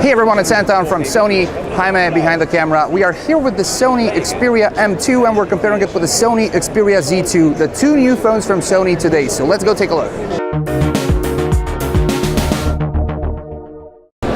Hey everyone, it's Anton from Sony. Jaime behind the camera. We are here with the Sony Xperia M2 and we're comparing it with the Sony Xperia Z2, the two new phones from Sony today. So let's go take a look.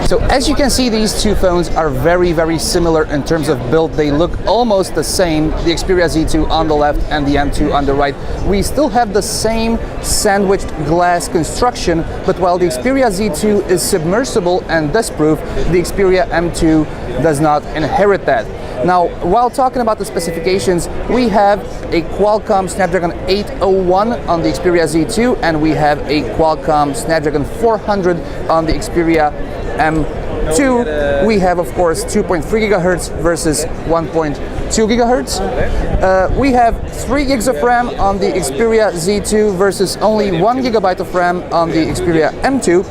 So as you can see, these two phones are very similar in terms of build. They look almost the same, the Xperia Z2 on the left and the M2 on the right. We still have the same sandwiched glass construction, but while the Xperia Z2 is submersible and dustproof, the Xperia M2 does not inherit that. Now, while talking about the specifications, we have a Qualcomm Snapdragon 801 on the Xperia Z2, and we have a Qualcomm Snapdragon 400 on the Xperia M2. We have, of course, 2.3 gigahertz versus 1.2 gigahertz. We have 3 gigs of RAM on the Xperia Z2 versus only 1 gigabyte of RAM on the Xperia M2,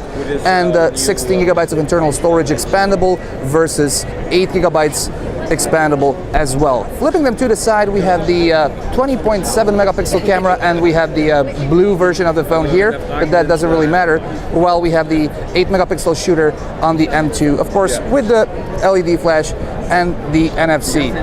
and 16 gigabytes of internal storage expandable versus 8 gigabytes expandable as well. Flipping them to the side, we have the 20.7 megapixel camera and we have the blue version of the phone here, but that doesn't really matter, while we have the 8 megapixel shooter on the M2, of course, with the LED flash and the NFC.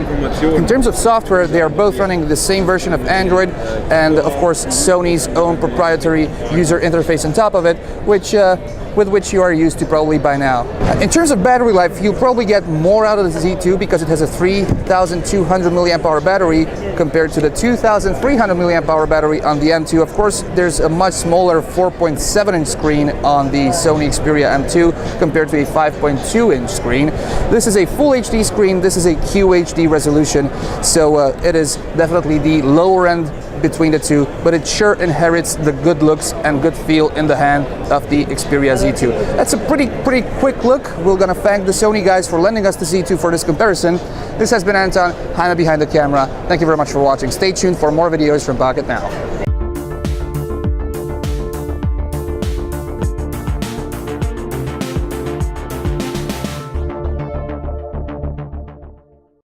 In terms of software, they are both running the same version of Android and, of course, Sony's own proprietary user interface on top of it, with which you are used to probably by now. In terms of battery life, you'll probably get more out of the Z2 because it has a 3,200 milliamp hour battery compared to the 2,300 milliamp hour battery on the M2. Of course, there's a much smaller 4.7-inch screen on the Sony Xperia M2 compared to a 5.2-inch screen. This is a full HD screen, this is a QHD resolution, so it is definitely the lower end between the two, but it sure inherits the good looks and good feel in the hand of the Xperia Z2. That's a pretty quick look. We're gonna thank the Sony guys for lending us the Z2 for this comparison. This has been Anton, Jaime behind the camera. Thank you very much for watching. Stay tuned for more videos from Pocket Now.